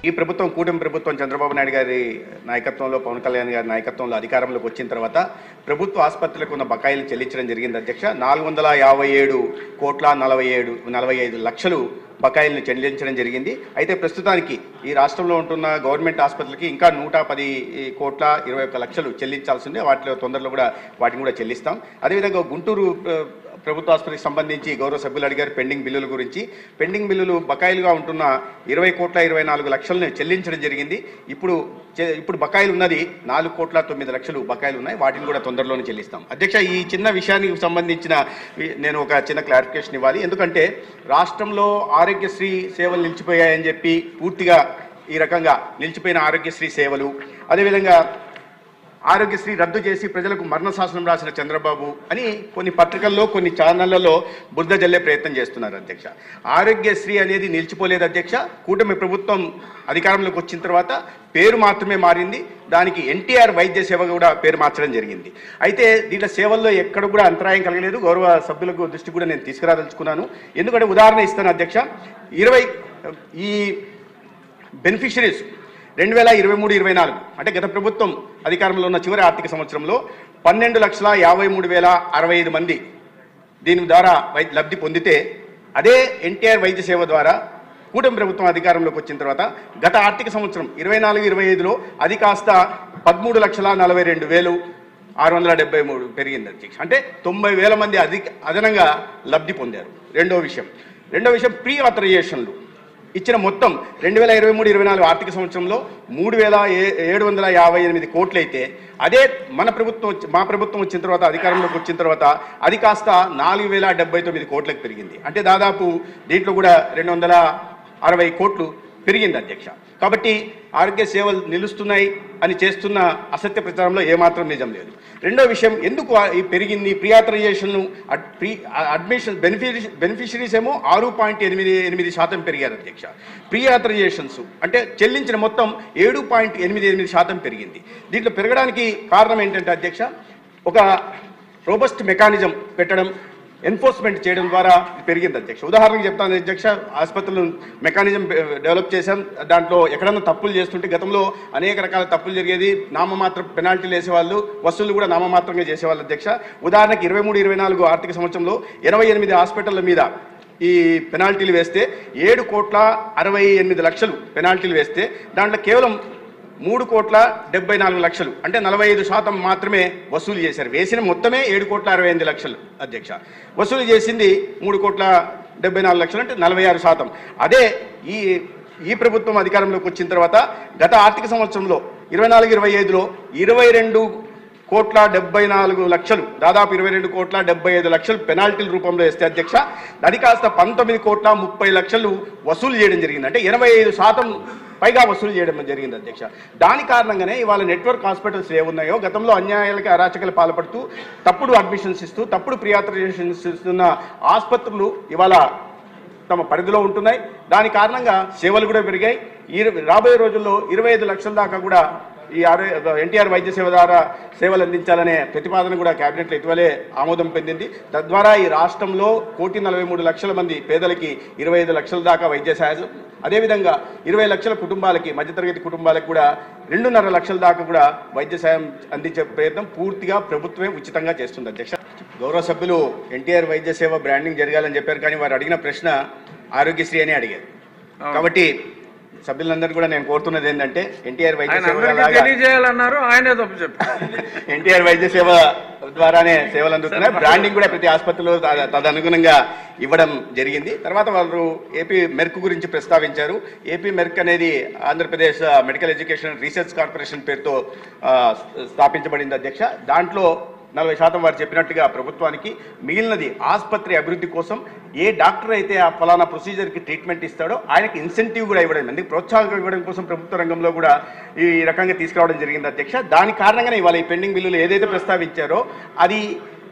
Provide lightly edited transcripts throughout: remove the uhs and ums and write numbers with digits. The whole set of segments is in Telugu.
ఈ ప్రభుత్వం కూటమి ప్రభుత్వం చంద్రబాబు నాయుడు గారి నాయకత్వంలో, పవన్ కళ్యాణ్ గారి నాయకత్వంలో అధికారంలోకి వచ్చిన తర్వాత ప్రభుత్వ ఆసుపత్రులకు ఉన్న బకాయిలు చెల్లించడం జరిగింది అధ్యక్ష. 457,47,45 లక్షలు బకాయిలను చెల్లించడం జరిగింది. అయితే ప్రస్తుతానికి ఈ రాష్ట్రంలో ఉంటున్న గవర్నమెంట్ ఆసుపత్రులకి ఇంకా 110,21 లక్షలు చెల్లించాల్సి ఉంది. వాటిలో తొందరలో కూడా వాటిని కూడా చెల్లిస్తాం. అదేవిధంగా గుంటూరు ప్రభుత్వ ఆసుపత్రికి సంబంధించి గౌరవ సభ్యులు అడిగారు పెండింగ్ బిల్లుల గురించి. పెండింగ్ బిల్లులు బకాయిలుగా ఉంటున్న 20,24 లక్షలను చెల్లించడం జరిగింది. ఇప్పుడు బకాయిలు ఉన్నది 4,09 లక్షలు బకాయిలు ఉన్నాయి. వాటిని కూడా తొందరలోనే చెల్లిస్తాం. అధ్యక్ష, ఈ చిన్న విషయానికి సంబంధించిన నేను ఒక చిన్న క్లారిఫికేషన్ ఇవ్వాలి. ఎందుకంటే రాష్ట్రంలో ఆరోగ్యశ్రీ సేవలు నిలిచిపోయాయని చెప్పి పూర్తిగా ఈ రకంగా నిలిచిపోయిన ఆరోగ్యశ్రీ సేవలు, అదేవిధంగా ఆరోగ్యశ్రీ రద్దు చేసి ప్రజలకు మరణ శాసనం రాసిన చంద్రబాబు అని కొన్ని పత్రికల్లో, కొన్ని ఛానళ్లలో బురద జల్లే ప్రయత్నం చేస్తున్నారు అధ్యక్ష. ఆరోగ్యశ్రీ అనేది నిలిచిపోలేదు అధ్యక్ష. కూటమి ప్రభుత్వం అధికారంలోకి వచ్చిన తర్వాత పేరు మాత్రమే మారింది. దానికి ఎన్టీఆర్ వైద్య సేవ కూడా పేరు మార్చడం జరిగింది. అయితే దీంట్లో సేవల్లో ఎక్కడ కూడా అంతరాయం కలగలేదు. గౌరవ సభ్యులకు దృష్టి కూడా నేను తీసుకురాదలుచుకున్నాను. ఎందుకంటే ఉదాహరణ ఇస్తాను అధ్యక్ష. ఈ బెనిఫిషరీస్ 2023-24 అంటే గత ప్రభుత్వం అధికారంలో ఉన్న చివరి ఆర్థిక సంవత్సరంలో 12,53,065 మంది దీని ద్వారా లబ్ధి పొందితే, అదే ఎన్టీఆర్ వైద్య సేవ ద్వారా కూటమి ప్రభుత్వం అధికారంలోకి వచ్చిన తర్వాత గత ఆర్థిక సంవత్సరం 24-25లో అది కాస్త 13,42,673 పెరిగింది అధ్యక్ష. అంటే 90,000 మంది అదనంగా లబ్ధి పొందారు. రెండో విషయం ప్రీ ఆథరైజేషన్లు ఇచ్చిన మొత్తం 2023-24 ఆర్థిక సంవత్సరంలో 3,758 కోట్లు అయితే, అదే మా ప్రభుత్వం వచ్చిన తర్వాత అధికారంలోకి వచ్చిన తర్వాత అది కాస్త 4,079 కోట్లకు పెరిగింది. అంటే దాదాపు దీంట్లో కూడా 260 కోట్లు పెరిగింది అధ్యక్ష. కాబట్టి ఆరోగ్య సేవలు నిలుస్తున్నాయి అని చేస్తున్న అసత్య ప్రచారంలో ఏమాత్రం నిజం లేదు. రెండో విషయం, ఎందుకు ఈ పెరిగింది ప్రీ ఆథరైజేషన్ అడ్మిషన్ బెనిఫిషరీస్ ఏమో 6.88% పెరిగారు అధ్యక్ష. ప్రీ ఆథరైజేషన్స్ అంటే చెల్లించిన మొత్తం 7.88% పెరిగింది. దీంట్లో పెరగడానికి కారణం ఏంటంటే అధ్యక్ష, ఒక రోబస్ట్ మెకానిజం పెట్టడం, ఎన్ఫోర్స్మెంట్ చేయడం ద్వారా పెరిగింది అధ్యక్ష. ఉదాహరణకు చెప్తాను అధ్యక్ష, ఆసుపత్రులు మెకానిజం డెవలప్ చేశాం. దాంట్లో ఎక్కడన్నా తప్పులు చేస్తుంటే గతంలో అనేక రకాల తప్పులు జరిగేది. నామమాత్రం పెనాల్టీలు వేసేవాళ్ళు, వసూళ్లు కూడా నామమాత్రంగా చేసేవాళ్ళు అధ్యక్ష. ఉదాహరణకి 23-24 ఆర్థిక సంవత్సరంలో 88 హాస్పిటళ్ల మీద ఈ పెనాల్టీలు వేస్తే 7,68 లక్షలు పెనాల్టీలు వేస్తే దాంట్లో కేవలం 3,74 లక్షలు అంటే 45% మాత్రమే వసూలు చేశారు. వేసిన మొత్తమే 7,65 లక్షలు అధ్యక్ష. వసూలు చేసింది 3,74 లక్షలు అంటే 46%. అదే ఈ ప్రభుత్వం అధికారంలోకి వచ్చిన తర్వాత గత ఆర్థిక సంవత్సరంలో 24-25లో 22,74 లక్షలు, దాదాపు 22,75 లక్షలు పెనాల్టీల రూపంలో వేస్తే అధ్యక్ష, అది కాస్త 19,30 లక్షలు వసూలు చేయడం జరిగింది. అంటే 85% పైగా వసూలు చేయడం జరిగింది అధ్యక్ష. దాని కారణంగానే ఇవాళ నెట్వర్క్ హాస్పిటల్స్ ఏమున్నాయో గతంలో అన్యాయాలకి, అరాచకాలు పాల్పడుతూ తప్పుడు అడ్మిషన్స్ ఇస్తూ తప్పుడు ప్రీ ఆథరైజేషన్స్ ఇస్తున్న ఆసుపత్రులు ఇవాళ తమ పరిధిలో ఉంటున్నాయి. దాని కారణంగా సేవలు కూడా పెరిగాయి. రాబోయే రోజుల్లో 25 లక్షల దాకా కూడా ఈ ఎన్టీఆర్ వైద్య సేవ ద్వారా సేవలు అందించాలనే ప్రతిపాదన కూడా కేబినెట్లో ఇటీవలే ఆమోదం పొందింది. తద్వారా ఈ రాష్ట్రంలో 1,43,00,000 మంది పేదలకి 25 లక్షల దాకా వైద్య సహాయం, అదేవిధంగా 20 లక్షల కుటుంబాలకి, మధ్యతరగతి కుటుంబాలకు కూడా 2.5 లక్షల దాకా కూడా వైద్య సాయం అందించే ప్రయత్నం పూర్తిగా ప్రభుత్వమే ఉచితంగా చేస్తుంది అధ్యక్ష. గౌరవ సభ్యులు ఎన్టీఆర్ వైద్య సేవ బ్రాండింగ్ జరగాలని చెప్పారు, కానీ వారు అడిగిన ప్రశ్న ఆరోగ్యశ్రీ అని అడిగారు. కాబట్టి సభ్యులందరూ కూడా నేను కోరుతున్నది ఏంటంటే ఎన్టీఆర్ వైద్య సేవ ఎన్టీఆర్ వైద్య సేవ ద్వారానే సేవలు అందుతున్నాయి. బ్రాండింగ్ కూడా ప్రతి ఆసుపత్రిలో తదనుగుణంగా ఇవ్వడం జరిగింది. తర్వాత వాళ్ళు ఏపీ మెర్క్ గురించి ప్రస్తావించారు. ఏపీ మెర్క్ అనేది Andhra Pradesh medical education research corporation పేరుతో స్థాపించబడింది అధ్యక్ష. దాంట్లో 40% వారు చెప్పినట్టుగా ప్రభుత్వానికి, మిగిలినది ఆసుపత్రి అభివృద్ధి కోసం ఏ డాక్టర్ అయితే ఆ ఫలానా ప్రొసీజర్కి ట్రీట్మెంట్ ఇస్తాడో ఆయనకి ఇన్సెంటివ్ కూడా ఇవ్వడం, అందుకు ప్రోత్సాహం ఇవ్వడం కోసం ప్రభుత్వ రంగంలో కూడా ఈ రకంగా తీసుకురావడం జరిగింది అధ్యక్ష. దాని కారణంగానే ఇవాళ ఈ పెండింగ్ బిల్లులు ఏదైతే ప్రస్తావించారో అది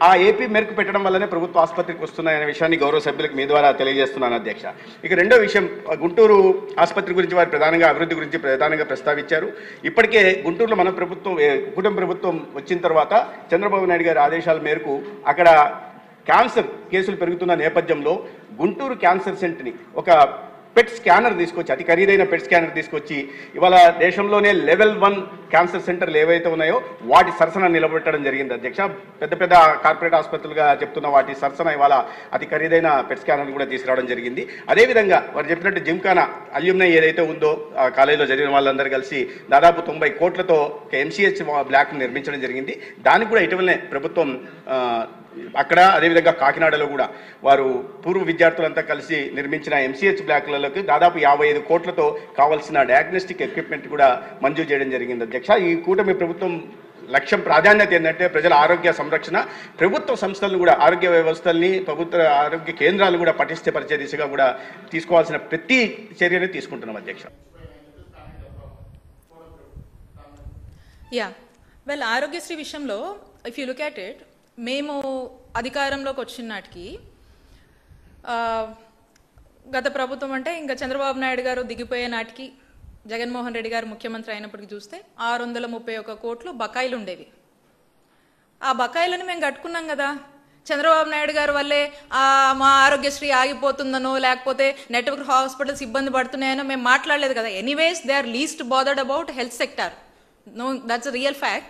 ఆ ఏపీ మెరుగు పెట్టడం వల్లనే ప్రభుత్వ ఆసుపత్రికి వస్తున్నాయనే విషయాన్ని గౌరవ సభ్యులకు మీ ద్వారా తెలియజేస్తున్నాను అధ్యక్ష. ఇక రెండో విషయం, గుంటూరు ఆసుపత్రి గురించి వారు ప్రధానంగా అభివృద్ధి గురించి ప్రధానంగా ప్రస్తావించారు. ఇప్పటికే గుంటూరులో మన ప్రభుత్వం, కుటుంబ ప్రభుత్వం వచ్చిన తర్వాత చంద్రబాబు నాయుడు గారి ఆదేశాల మేరకు అక్కడ క్యాన్సర్ కేసులు పెరుగుతున్న నేపథ్యంలో గుంటూరు క్యాన్సర్ సెంటర్ని ఒక పెట్ స్కానర్ తీసుకొచ్చి, అతి ఖరీదైన పెట్ స్కానర్ తీసుకొచ్చి ఇవాళ దేశంలోనే లెవెల్ 1 క్యాన్సర్ సెంటర్లు ఏవైతే ఉన్నాయో వాటి సరసన నిలబెట్టడం జరిగింది అధ్యక్ష. పెద్ద పెద్ద కార్పొరేట్ ఆసుపత్రులుగా చెప్తున్న వాటి సరసన ఇవాళ అతి ఖరీదైన పెట్ స్కానర్ కూడా తీసుకురావడం జరిగింది. అదేవిధంగా వారు చెప్పినట్టు జిమ్ఖానా అల్యూమినై ఏదైతే ఉందో ఆ కాలేజీలో జరిగిన వాళ్ళందరూ కలిసి దాదాపు 90 కోట్లతో MCH బ్లాక్ నిర్మించడం జరిగింది. దానికి కూడా ఇటీవలనే ప్రభుత్వం అక్కడ అదేవిధంగా కాకినాడలో కూడా వారు పూర్వ విద్యార్థులంతా కలిసి నిర్మించిన MCH బ్లాక్లలోకి దాదాపు 55 కోట్లతో కావాల్సిన డయాగ్నోస్టిక్ ఎక్విప్మెంట్ కూడా మంజూరు చేయడం జరిగింది అధ్యక్ష. ఈ కూటమి ప్రభుత్వం లక్ష్యం ప్రాధాన్యత ఏంటంటే ప్రజల ఆరోగ్య సంరక్షణ, ప్రభుత్వ సంస్థలను కూడా ఆరోగ్య వ్యవస్థల్ని, ప్రభుత్వ ఆరోగ్య కేంద్రాలు కూడా పటిష్టపరిచే దిశగా కూడా తీసుకోవాల్సిన ప్రతి చర్యని తీసుకుంటున్నాం అధ్యక్ష. వెల్, ఆరోగ్యశ్రీ విషయంలో if you look at it, మేము అధికారంలోకి వచ్చిన నాటికి గత ప్రభుత్వం అంటే ఇంకా చంద్రబాబు నాయుడు గారు దిగిపోయే నాటికి జగన్మోహన్ రెడ్డి గారు ముఖ్యమంత్రి అయినప్పటికీ చూస్తే 631 కోట్లు బకాయిలు ఉండేవి. ఆ బకాయిలను మేము కట్టుకున్నాం కదా. చంద్రబాబు నాయుడు గారు వల్లే మా ఆరోగ్యశ్రీ ఆగిపోతుందనో లేకపోతే నెట్వర్క్ హాస్పిటల్స్ ఇబ్బంది పడుతున్నాయనో మేము మాట్లాడలేదు కదా. Anyways they are least bothered about health sector. No, that's a real fact.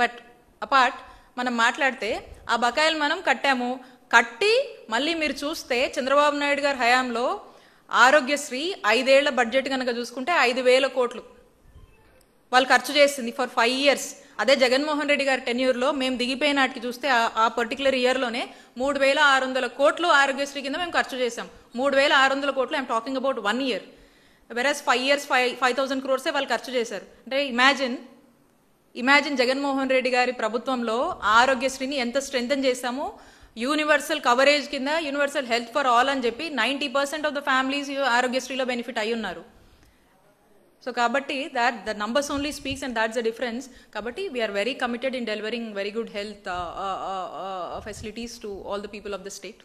But apart మనం మాట్లాడితే ఆ బకాయిలు మనం కట్టి మళ్ళీ మీరు చూస్తే చంద్రబాబు నాయుడు గారి హయాంలో ఆరోగ్యశ్రీ 5 ఏళ్ల బడ్జెట్ కనుక చూసుకుంటే 5,000 కోట్లు వాళ్ళు ఖర్చు చేసింది ఫర్ 5 years. అదే జగన్మోహన్ రెడ్డి గారి టెన్యూర్లో మేము దిగిపోయిన నాటికి చూస్తే ఆ పర్టికులర్ ఇయర్లోనే 3,600 కోట్లు ఆరోగ్యశ్రీ కింద మేము ఖర్చు చేసాం. 3,600 కోట్లు, I'm talking about 1 year. Versus 5 years 5,000 crores వాళ్ళు ఖర్చు చేశారు. అంటే ఇమాజిన్ జగన్మోహన్ రెడ్డి గారి ప్రభుత్వంలో ఆరోగ్యశ్రీని ఎంత స్ట్రెంథెన్ చేశామో. యూనివర్సల్ కవరేజ్ కింద యూనివర్సల్ హెల్త్ ఫర్ ఆల్ అని చెప్పి 90% ఆఫ్ ద ఫ్యామిలీస్ ఆరోగ్యశ్రీలో బెనిఫిట్ అయి ఉన్నారు. సో కాబట్టి the numbers only speaks and that's the difference. కాబట్టి we are very committed in delivering very good health facilities to all the people of the state.